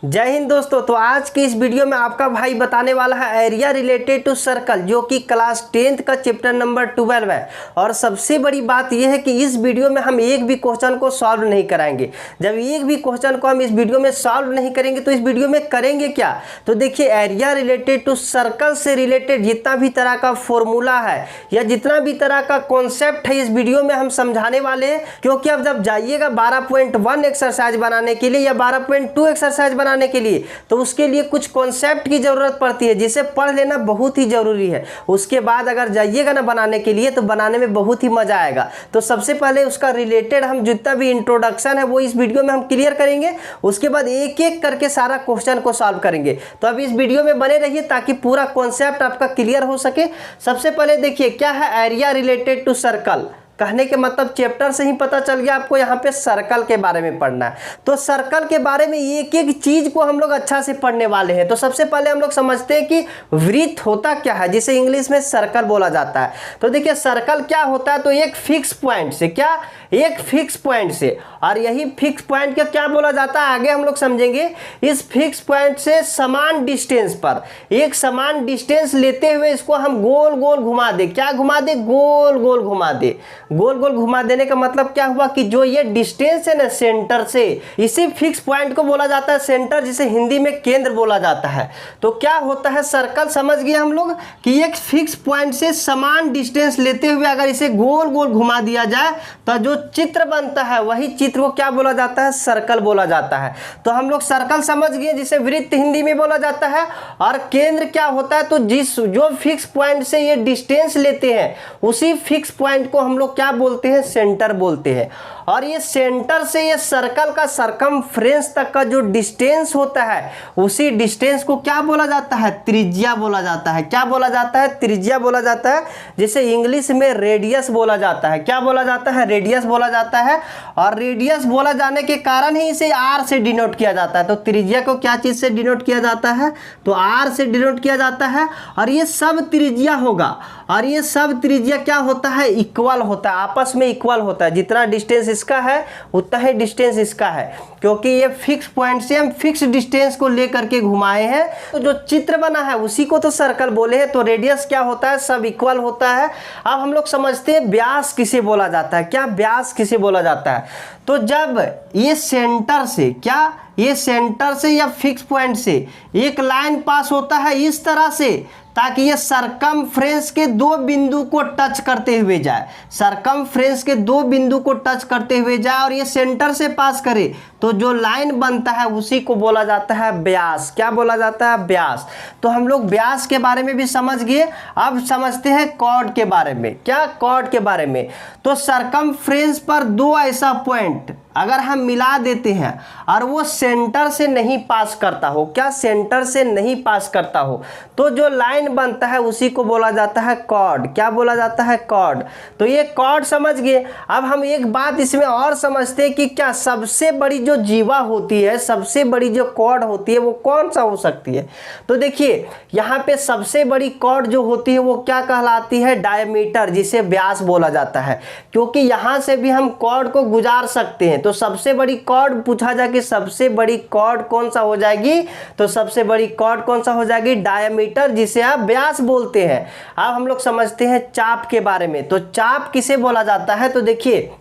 जय हिंद दोस्तों। तो आज की इस वीडियो में आपका भाई बताने वाला है एरिया रिलेटेड टू सर्कल, जो कि क्लास 10th का चैप्टर नंबर 12 है। और सबसे बड़ी बात यह है कि इस वीडियो में हम एक भी क्वेश्चन को सॉल्व नहीं कराएंगे। जब एक भी क्वेश्चन को हम इस वीडियो में सॉल्व नहीं करेंगे तो इस वीडियो में करेंगे क्या? तो देखिए, एरिया रिलेटेड टू सर्कल से रिलेटेड जितना भी तरह का फॉर्मूला है या जितना भी तरह का कॉन्सेप्ट है इस वीडियो में हम समझाने वाले हैं। क्योंकि अब जब जाइएगा 12.1 एक्सरसाइज बनाने के लिए या 12.2 एक्सरसाइज बनाने के लिए, तो उसके लिए कुछ कॉन्सेप्ट की जरूरत पड़ती है जिसे पढ़ लेना बहुत ही जरूरी है। उसके बाद अगर जाइएगा ना बनाने के लिए तो बनाने में बहुत ही मजा आएगा। तो सबसे पहले उसका रिलेटेड हम जितना भी इंट्रोडक्शन है वो इस वीडियो में हम क्लियर करेंगे। उसके बाद एक एक करके सारा क्वेश्चन को सॉल्व करेंगे। तो अब इस वीडियो में बने रहिए ताकि पूरा कॉन्सेप्ट आपका क्लियर हो सके। सबसे पहले देखिए क्या है एरिया रिलेटेड टू सर्कल। कहने के मतलब चैप्टर से ही पता चल गया आपको यहाँ पे सर्कल के बारे में पढ़ना है। तो सर्कल के बारे में एक एक चीज को हम लोग अच्छा से पढ़ने वाले हैं। तो सबसे पहले हम लोग समझते हैं कि वृत्त होता क्या है, जिसे इंग्लिश में सर्कल बोला जाता है। तो देखिए सर्कल क्या होता है, तो एक फिक्स पॉइंट से, क्या एक फिक्स पॉइंट से, और यही फिक्स पॉइंट का क्या बोला जाता है आगे हम लोग समझेंगे। इस फिक्स पॉइंट से समान डिस्टेंस पर एक समान डिस्टेंस लेते हुए इसको हम गोल गोल घुमा दे। क्या घुमा दे? गोल गोल घुमा दे। गोल गोल घुमा देने का मतलब क्या हुआ कि जो ये डिस्टेंस है ना सेंटर से, इसी फिक्स पॉइंट को बोला जाता है सेंटर, जिसे हिंदी में केंद्र बोला जाता है। तो क्या होता है सर्कल, समझ गए हम लोग कि एक फिक्स पॉइंट से समान डिस्टेंस लेते हुए अगर इसे गोल गोल घुमा दिया जाए तो जो चित्र बनता है वही चित्र को क्या बोला जाता है? सर्कल बोला जाता है। तो हम लोग सर्कल समझ गए, जिसे वृत्त हिंदी में बोला जाता है। और केंद्र क्या होता है, तो जो फिक्स पॉइंट से ये डिस्टेंस लेते हैं उसी फिक्स पॉइंट को हम लोग क्या बोलते हैं? सेंटर बोलते हैं। और ये सेंटर से ये सर्कल का सरकमफ्रेंस तक का जो डिस्टेंस होता है उसी डिस्टेंस को क्या बोला जाता है? त्रिज्या बोला जाता है। क्या बोला जाता है? त्रिज्या बोला जाता है, जिसे इंग्लिश में रेडियस बोला जाता है। क्या बोला जाता है? रेडियस बोला जाता है। और रेडियस बोला जाने के कारण ही इसे आर से डिनोट किया जाता है। तो त्रिज्या को क्या चीज से डिनोट किया जाता है? तो आर से डिनोट किया जाता है। और ये सब त्रिज्या होगा, और ये सब त्रिज्या क्या होता है? इक्वल होता है, आपस में इक्वल होता है। जितना डिस्टेंस इसका है उतना ही डिस्टेंस इसका है, क्योंकि ये फिक्स पॉइंट से हम फिक्स डिस्टेंस को लेकर के घुमाए हैं। तो जो चित्र बना है उसी को तो सर्कल बोले हैं। तो रेडियस क्या होता है? सब इक्वल होता है। अब हम लोग समझते हैं व्यास किसे बोला जाता है। क्या व्यास किसे बोला जाता है? तो जब ये सेंटर से, क्या ये सेंटर से या फिक्स पॉइंट से एक लाइन पास होता है इस तरह से, ताकि ये सरकमफ्रेंस के दो बिंदु को टच करते हुए जाए, सरकमफ्रेंस के दो बिंदु को टच करते हुए जाए और ये सेंटर से पास करे, तो जो लाइन बनता है उसी को बोला जाता है व्यास। क्या बोला जाता है? व्यास। तो हम लोग व्यास के बारे में भी समझ गए। अब समझते हैं कॉर्ड के बारे में। क्या? कॉर्ड के बारे में। तो सरकमफ्रेंस पर दो ऐसा पॉइंट अगर हम मिला देते हैं और वो सेंटर से नहीं पास करता हो, क्या सेंटर से नहीं पास करता हो, तो जो लाइन बनता है उसी को बोला जाता है कॉर्ड। क्या बोला जाता है? कॉर्ड। तो ये कॉर्ड समझ गए। अब हम एक बात इसमें और समझते हैं कि क्या सबसे बड़ी जो जीवा होती है, सबसे बड़ी जो कॉर्ड होती है वो कौन सा हो सकती है? तो देखिए यहाँ पे सबसे बड़ी कॉर्ड जो होती है वो क्या कहलाती है? डायमीटर, जिसे व्यास बोला जाता है। क्योंकि यहाँ से भी हम कॉर्ड को गुजार सकते हैं। तो सबसे बड़ी कॉर्ड पूछा जाए कि सबसे बड़ी कॉर्ड कौन सा हो जाएगी, तो सबसे बड़ी कॉर्ड कौन सा हो जाएगी? डायमीटर, जिसे आप व्यास बोलते हैं। अब हम लोग समझते हैं चाप के बारे में। तो चाप किसे बोला जाता है? तो देखिए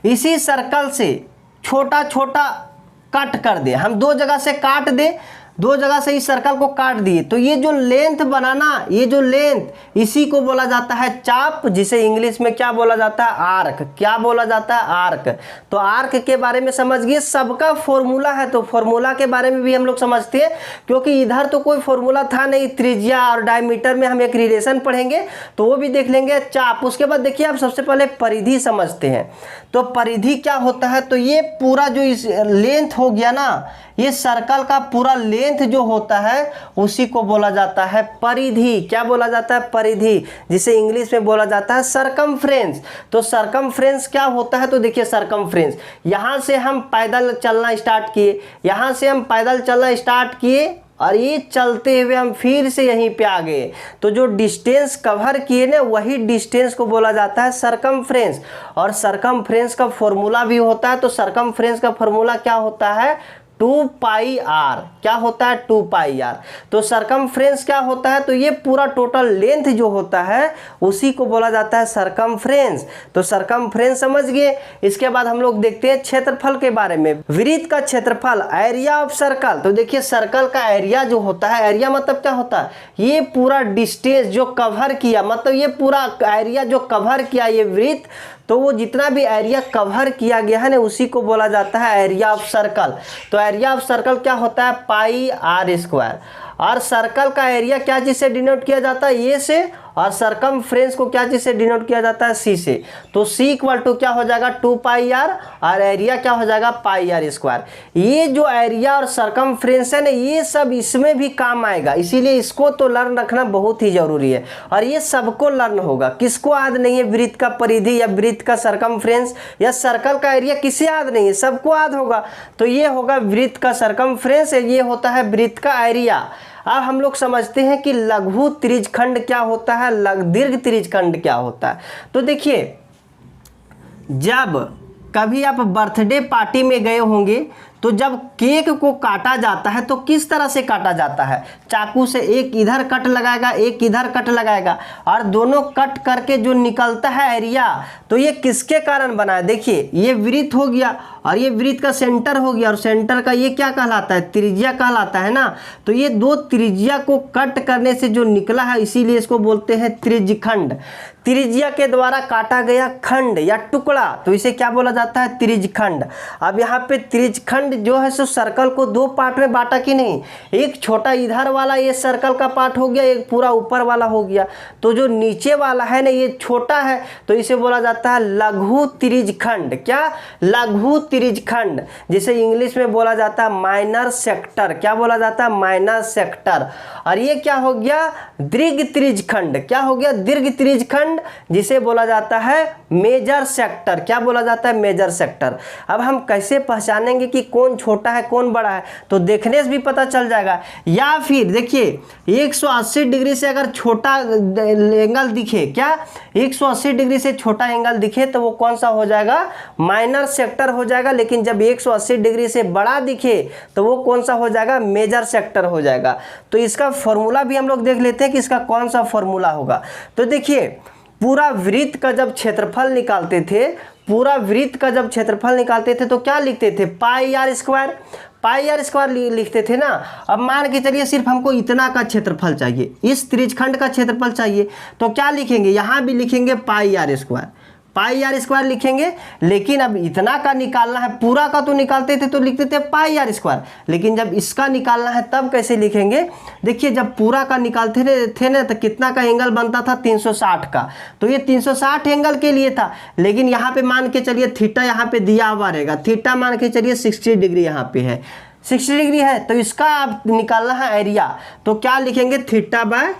इसी सर्कल से छोटा छोटा कट कर दे, हम दो जगह से काट दे, दो जगह से इस सर्कल को काट दिए, तो ये जो लेंथ बनाना, ये जो लेंथ, इसी को बोला जाता है चाप, जिसे इंग्लिश में क्या बोला जाता है? आर्क। क्या बोला जाता है? आर्क। तो आर्क के बारे में समझ गए। सबका फॉर्मूला है, तो फॉर्मूला के बारे में भी हम लोग समझते हैं, क्योंकि इधर तो कोई फॉर्मूला था नहीं। त्रिज्या और डायमीटर में हम एक रिलेशन पढ़ेंगे तो वो भी देख लेंगे। चाप। उसके बाद देखिए आप सबसे पहले परिधि समझते हैं। तो परिधि क्या होता है? तो ये पूरा जो इस लेंथ हो गया ना, ये सर्कल का पूरा लेंथ जो होता है उसी को बोला जाता है परिधि। क्या बोला जाता है? परिधि, जिसे इंग्लिश में बोला जाता है सरकमफ्रेंस। तो सरकमफ्रेंस क्या होता है? तो देखिए सरकमफ्रेंस, यहाँ से हम पैदल चलना स्टार्ट किए, यहाँ से हम पैदल चलना स्टार्ट किए और ये चलते हुए हम फिर से यहीं पे आ गए, तो जो डिस्टेंस कवर किए ना वही डिस्टेंस को बोला जाता है सरकमफ्रेंस। और सरकमफ्रेंस का फॉर्मूला भी होता है। तो सरकमफ्रेंस का फॉर्मूला क्या होता है? 2 पाई आर। क्या होता है 2 पाई आर। तो सरकमफ्रेंस क्या होता है, तो ये पूरा टोटल लेंथ जो होता है उसी को बोला जाता है सरकमफ्रेंस। तो सरकमफ्रेंस समझ गए। इसके बाद हम लोग देखते हैं क्षेत्रफल के बारे में। वृत्त का क्षेत्रफल, एरिया ऑफ सर्कल। तो देखिए सर्कल का एरिया जो होता है, एरिया मतलब क्या होता है, ये पूरा डिस्टेंस जो कवर किया, मतलब ये पूरा एरिया जो कवर किया ये वृत्त, तो वो जितना भी एरिया कवर किया गया है ना उसी को बोला जाता है एरिया ऑफ सर्कल। तो एरिया ऑफ सर्कल क्या होता है पाई आर स्क्वायर। और सर्कल का एरिया क्या चीज़ से डिनोट किया जाता है, ए से, और सरकमफ्रेंस को क्या चीज़ से डिनोट किया जाता है, सी से। तो सी इक्वल टू क्या हो जाएगा 2 पाई आर, और एरिया क्या हो जाएगा पाई आर स्क्वायर। ये जो एरिया और सरकमफ्रेंस है ना ये सब इसमें भी काम आएगा, इसीलिए इसको तो लर्न रखना बहुत ही जरूरी है। और ये सबको लर्न होगा, किसको याद नहीं है वृत्त का परिधि या वृत्त का सरकमफ्रेंस या सर्कल का एरिया, किसे याद नहीं है, सबको याद होगा। तो ये होगा वृत्त का सरकमफ्रेंस, ये होता है वृत्त का एरिया। अब हम लोग समझते हैं कि लघु त्रिज्यखंड क्या होता है, दीर्घ त्रिज्यखंड क्या होता है। तो देखिए जब कभी आप बर्थडे पार्टी में गए होंगे तो जब केक को काटा जाता है तो किस तरह से काटा जाता है, चाकू से, एक इधर कट लगाएगा एक इधर कट लगाएगा, और दोनों कट करके जो निकलता है एरिया तो ये किसके कारण बना है, देखिए ये वृत्त हो गया और ये वृत्त का सेंटर हो गया, और सेंटर का ये क्या कहलाता है, त्रिज्या कहलाता है ना। तो ये दो त्रिज्या को कट करने से जो निकला है इसीलिए इसको बोलते हैं त्रिज्यखंड। त्रिज्या के द्वारा काटा गया खंड या टुकड़ा तो इसे क्या बोला जाता है, त्रिज्यखंड। अब यहाँ पे त्रिज्यखंड जो है सो सर्कल को दो पार्ट में बांटा कि नहीं, एक छोटा इधर वाला ये सर्कल का पार्ट हो गया, एक पूरा ऊपर वाला हो गया। तो जो नीचे वाला है ना ये छोटा है तो इसे बोला जाता है लघु त्रिज्यखंड। क्या, लघु त्रिज्यखंड, जिसे इंग्लिश में बोला जाता है माइनर सेक्टर। क्या बोला जाता है, माइनर सेक्टर। और ये क्या हो गया, दीर्घ त्रिज्यखंड। क्या हो गया, दीर्घ त्रिज्यखंड, जिसे बोला जाता है मेजर सेक्टर। क्या बोला जाता है, मेजर सेक्टर। अब हम कैसे पहचानेंगे कि कौन छोटा है कौन बड़ा है, तो देखने से भी पता चल जाएगा। या फिर देखिए 180 डिग्री से अगर छोटा एंगल दिखे, क्या 180 डिग्री से छोटा एंगल दिखे तो वो कौन सा हो जाएगा, माइनर सेक्टर हो जाएगा। लेकिन जब 180 डिग्री से बड़ा दिखे तो वो कौन सा हो जाएगा, मेजर सेक्टर हो जाएगा। तो इसका फॉर्मूला भी हम लोग देख लेते हैं कि इसका कौन सा फॉर्मूला होगा। तो देखिए पूरा वृत्त का जब क्षेत्रफल निकालते थे, पूरा वृत्त का जब क्षेत्रफल निकालते थे तो क्या लिखते थे, pi r square. Pi r square लिखते थे ना। अब मान के चलिए सिर्फ हमको इतना का क्षेत्रफल चाहिए, इस त्रिज्यखंड का क्षेत्रफल चाहिए, तो क्या लिखेंगे, यहाँ भी लिखेंगे pi r square, pi r square लिखेंगे। लेकिन अब इतना का निकालना है, पूरा का तो निकालते थे तो लिखते थे पाई आर स्क्वायर, लेकिन जब इसका निकालना है तब कैसे लिखेंगे, देखिए जब पूरा का निकालते थे ना तो कितना का एंगल बनता था, 360 का। तो ये 360 एंगल के लिए था, लेकिन यहाँ पे मान के चलिए थीटा यहाँ पे दिया हुआ रहेगा, थीटा मान के चलिए 60 डिग्री यहाँ पे है, 60 डिग्री है। तो इसका अब निकालना है एरिया, तो क्या लिखेंगे, थीटा बाय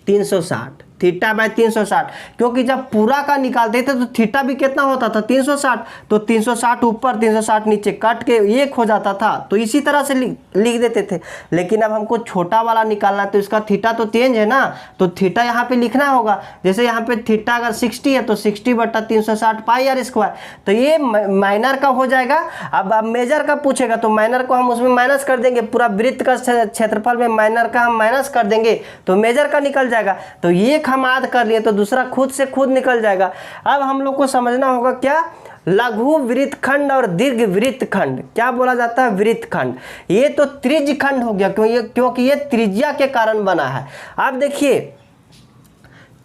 360, थीटा बाय 360। क्योंकि जब पूरा का निकालते थे तो थीटा भी कितना होता था, 360। तो 360 ऊपर 360 नीचे काट के एक हो जाता था, तो इसी तरह से लिख देते थे। लेकिन अब हमको छोटा वाला निकालना है तो इसका थीटा तो चेंज है ना, तो थीटा यहाँ पे लिखना होगा। जैसे यहाँ पे थीटा अगर 60 है तो 60/360 पाई आर स्क्वायर, तो ये माइनर का हो जाएगा। अब मेजर का पूछेगा तो माइनर को हम उसमें माइनस कर देंगे, पूरा वृत्त का क्षेत्रफल में माइनर का हम माइनस कर देंगे तो मेजर का निकल जाएगा। तो ये हम याद कर लिए तो दूसरा खुद से खुद निकल जाएगा। अब हम लोग को समझना होगा क्या, लघु वृत्तखंड और दीर्घ वृत्तखंड। क्या बोला जाता है, वृत्तखंड। ये तो त्रिज्यखंड हो गया क्योंकि ये त्रिज्या के कारण बना है। अब देखिए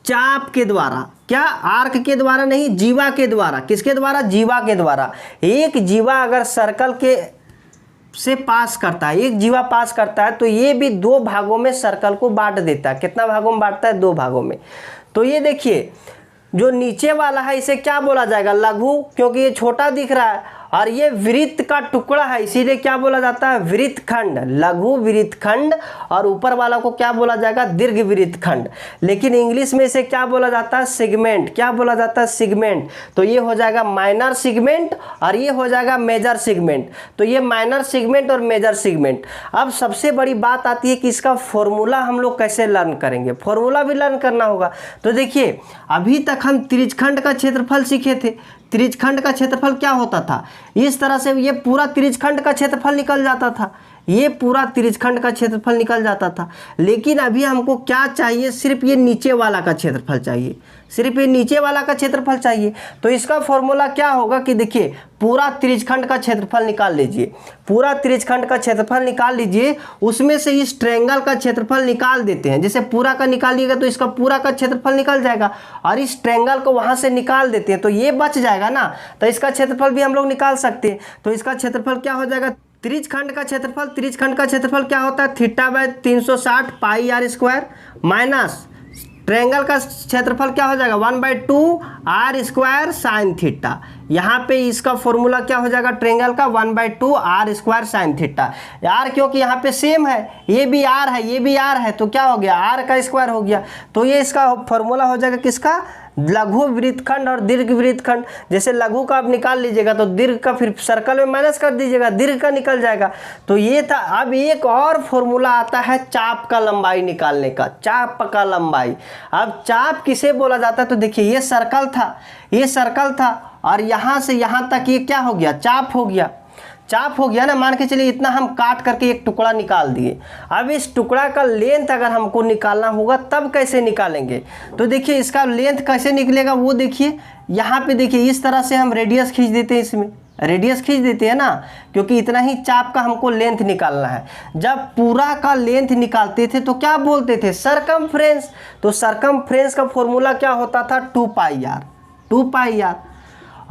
चाप के द्वारा, क्या आर्क के द्वारा नहीं, जीवा के द्वारा। किसके द्वारा, जीवा के द्वारा। एक जीवा अगर सर्कल के से पास करता है, एक जीवा पास करता है तो ये भी दो भागों में सर्कल को बांट देता है। कितना भागों में बांटता है, दो भागों में। तो ये देखिए जो नीचे वाला है इसे क्या बोला जाएगा, लघु, क्योंकि ये छोटा दिख रहा है, और ये वृत्त का टुकड़ा है इसीलिए क्या बोला जाता है, वृत्तखंड, लघु वृत्तखंड। और ऊपर वाला को क्या बोला जाएगा, दीर्घ वृत्तखंड। लेकिन इंग्लिश में इसे क्या बोला जाता है, सेगमेंट। क्या बोला जाता है, सेगमेंट। तो ये हो जाएगा माइनर सेगमेंट और ये हो जाएगा मेजर सेगमेंट। तो ये माइनर सेगमेंट और मेजर सेगमेंट। अब सबसे बड़ी बात आती है कि इसका फॉर्मूला हम लोग कैसे लर्न करेंगे, फॉर्मूला भी लर्न करना होगा। तो देखिए अभी तक हम त्रिज्यखंड का क्षेत्रफल सीखे थे, त्रिज्यखंड का क्षेत्रफल क्या होता था, इस तरह से ये पूरा त्रिज्यखंड का क्षेत्रफल निकल जाता था, ये पूरा त्रिज्यखंड का क्षेत्रफल निकल जाता था। लेकिन अभी हमको क्या चाहिए, सिर्फ ये नीचे वाला का क्षेत्रफल चाहिए, सिर्फ ये नीचे वाला का क्षेत्रफल चाहिए। तो इसका फॉर्मूला क्या होगा कि देखिए पूरा त्रिज्यखंड का क्षेत्रफल निकाल लीजिए, पूरा त्रिज्यखंड का क्षेत्रफल निकाल लीजिए, उसमें से इस ट्रायंगल का क्षेत्रफल निकाल देते हैं। जैसे पूरा का निकालिएगा तो इसका पूरा का क्षेत्रफल निकल जाएगा, और इस ट्रायंगल को वहां से निकाल देते हैं तो ये बच जाएगा ना, तो इसका क्षेत्रफल भी हम लोग निकाल सकते हैं। तो इसका क्षेत्रफल क्या हो जाएगा, त्रिज्यखंड का क्षेत्रफल, त्रिज्यखंड का क्षेत्रफल क्या होता है, θ/360 पाई r स्क्वायर माइनस ट्रायंगल का क्षेत्रफल क्या हो जाएगा 1/2 r स्क्वायर साइन थीटा। यहाँ पे इसका फॉर्मूला क्या हो जाएगा ट्रायंगल का 1/2 r स्क्वायर साइन थीटा। यार क्योंकि यहाँ पे सेम है, ये भी r है ये भी r है, तो क्या हो गया r का स्क्वायर हो गया। तो ये इसका फॉर्मूला हो जाएगा किसका, लघु वृत्तखंड और दीर्घ वृत्तखंड। जैसे लघु का आप निकाल लीजिएगा तो दीर्घ का फिर सर्कल में माइनस कर दीजिएगा, दीर्घ का निकल जाएगा। तो ये था। अब एक और फॉर्मूला आता है चाप का लंबाई निकालने का, चाप का लंबाई। अब चाप किसे बोला जाता है, तो देखिए ये सर्कल था, ये सर्कल था, और यहाँ से यहाँ तक ये क्या हो गया, चाप हो गया, चाप हो गया ना। मान के चलिए इतना हम काट करके एक टुकड़ा निकाल दिए। अब इस टुकड़ा का लेंथ अगर हमको निकालना होगा तब कैसे निकालेंगे, तो देखिए इसका लेंथ कैसे निकलेगा वो देखिए, यहाँ पे देखिए इस तरह से हम रेडियस खींच देते हैं, इसमें रेडियस खींच देते हैं ना, क्योंकि इतना ही चाप का हमको लेंथ निकालना है। जब पूरा का लेंथ निकालते थे तो क्या बोलते थे, सरकमफ्रेंस। तो सरकमफ्रेंस का फॉर्मूला क्या होता था 2πr, 2πr,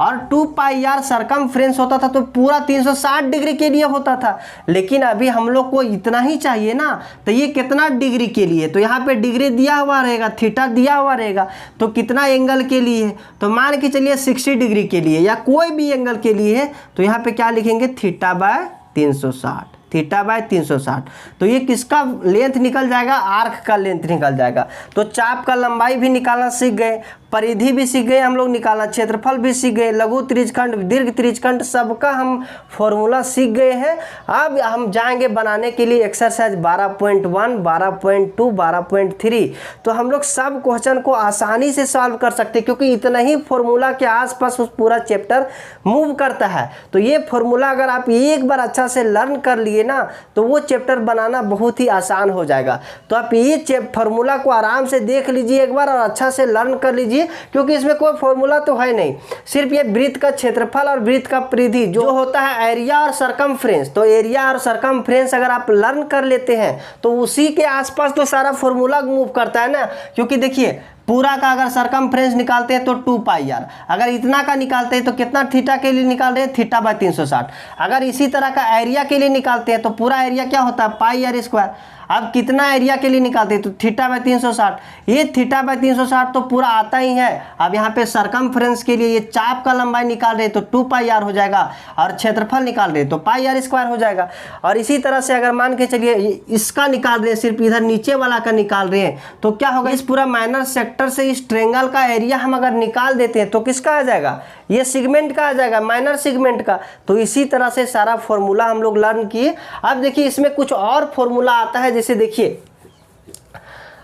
और 2πr सरकमफ्रेंस होता था, तो पूरा 360 डिग्री के लिए होता था। लेकिन अभी हम लोग को इतना ही चाहिए ना, तो ये कितना डिग्री के लिए, तो यहाँ पे डिग्री दिया हुआ रहेगा, थीटा दिया हुआ रहेगा, तो कितना एंगल के लिए है, तो मान के चलिए 60 डिग्री के लिए या कोई भी एंगल के लिए है, तो यहाँ पे क्या लिखेंगे θ/360, θ/360। तो ये किसका लेंथ निकल जाएगा, आर्क का लेंथ निकल जाएगा। तो चाप का लंबाई भी निकालना सीख गए, परिधि भी सीख गए हम लोग निकालना, क्षेत्रफल भी सीख गए, लघु त्रिज्यखंड दीर्घ त्रिज्यखंड सबका हम फॉर्मूला सीख गए हैं। अब हम जाएंगे बनाने के लिए एक्सरसाइज 12.1, 12.2, 12.3। तो हम लोग सब क्वेश्चन को आसानी से सॉल्व कर सकते हैं, क्योंकि इतना ही फॉर्मूला के आसपास उस पूरा चैप्टर मूव करता है। तो ये फॉर्मूला अगर आप एक बार अच्छा से लर्न कर लिए ना, तो वो चैप्टर बनाना बहुत ही आसान हो जाएगा। तो आप ये फॉर्मूला को आराम से देख लीजिए एक बार और अच्छा से लर्न कर लीजिए, क्योंकि इसमें कोई फॉर्मूला तो है नहीं, सिर्फ ये वृत्त का क्षेत्रफल और वृत्त का परिधि जो होता है एरिया और सरकमफ्रेंस। तो एरिया और सरकमफ्रेंस अगर आप लर्न कर लेते हैं तो उसी के आसपास तो सारा फॉर्मूला मूव करता है ना। क्योंकि देखिए पूरा का अगर सरकमफ्रेंस निकालते हैं तो 2πr, अगर इतना का निकालते हैं तो कितना थीटा के लिए निकाल रहे हैं, θ/360। अगर इसी तरह का एरिया के लिए निकालते हैं तो पूरा एरिया क्या होता है πr स्क्वायर। अब कितना एरिया के लिए निकालते हैं तो θ/360, ये θ/360 तो पूरा आता ही है। अब यहाँ पे सरकमफ्रेंस के लिए ये चाप का लंबाई निकाल रहे हैं तो 2πr हो जाएगा, और क्षेत्रफल निकाल रहे हैं तो πr स्क्वायर हो जाएगा। और इसी तरह से अगर मान के चलिए इसका निकाल रहे हैं, सिर्फ इधर नीचे वाला का निकाल रहे हैं, तो क्या होगा, इस पूरा माइनर सेक्टर से इस ट्रायंगल का एरिया हम अगर निकाल देते हैं तो किसका आ जाएगा, ये सेगमेंट का आ जाएगा, माइनर सेगमेंट का। तो इसी तरह से सारा फॉर्मूला हम लोग लर्न किए। अब देखिए इसमें कुछ और फॉर्मूला आता है, जैसे देखिए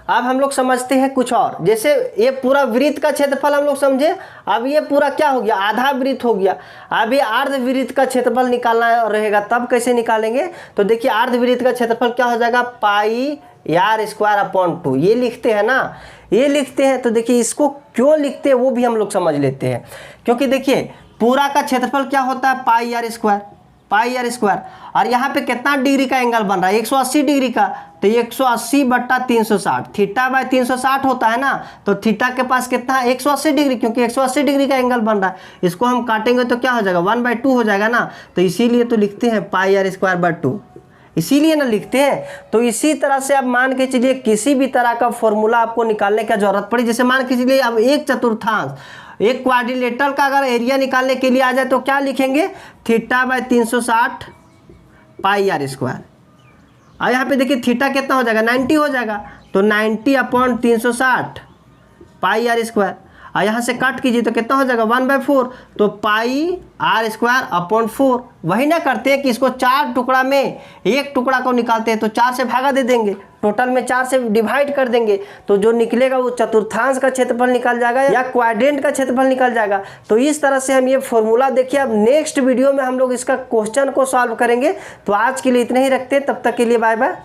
अब हम लोग समझते हैं कुछ और। जैसे ये पूरा वृत्त का क्षेत्रफल हम लोग समझे, अब ये पूरा क्या हो गया, आधा वृत्त हो गया। अब ये अर्धवृत्त का क्षेत्रफल निकालना रहेगा, तब कैसे निकालेंगे, तो देखिए अर्धवृत्त का क्षेत्रफल क्या हो जाएगा πr²/2, ये लिखते हैं ना, ये लिखते हैं। तो देखिए इसको क्यों लिखते हैं वो भी हम लोग समझ लेते हैं। क्योंकि देखिए पूरा का क्षेत्रफल क्या होता है πr², और यहाँ पे कितना डिग्री का एंगल बन रहा है, 180 डिग्री का, तो 180/360, θ/360 होता है ना, तो थीटा के पास कितना 180 डिग्री, क्योंकि 180 डिग्री का एंगल बन रहा है। इसको हम काटेंगे तो क्या हो जाएगा 1/2 हो जाएगा ना, तो इसीलिए तो लिखते हैं πr²/2, इसीलिए ना लिखते हैं। तो इसी तरह से अब मान के चलिए किसी भी तरह का फॉर्मूला आपको निकालने की जरूरत पड़ी, जैसे मान के चलिए अब एक चतुर्थांश, एक क्वाड्रिलेटरल का अगर एरिया निकालने के लिए आ जाए तो क्या लिखेंगे, θ/360 πr²। और यहाँ पे देखिए थीटा कितना हो जाएगा 90 हो जाएगा, तो 90/360 πr²। और यहाँ से कट कीजिए तो कितना हो जाएगा 1/4, तो πr²/4। वही ना करते हैं कि इसको 4 टुकड़ा में एक टुकड़ा को निकालते हैं तो 4 से भागा दे देंगे, टोटल में 4 से डिवाइड कर देंगे तो जो निकलेगा वो चतुर्थांश का क्षेत्रफल निकल जाएगा या क्वाड्रेंट का क्षेत्रफल निकल जाएगा। तो इस तरह से हम ये फॉर्मूला देखिए। अब नेक्स्ट वीडियो में हम लोग इसका क्वेश्चन को सॉल्व करेंगे। तो आज के लिए इतने ही रखते हैं, तब तक के लिए बाय बाय।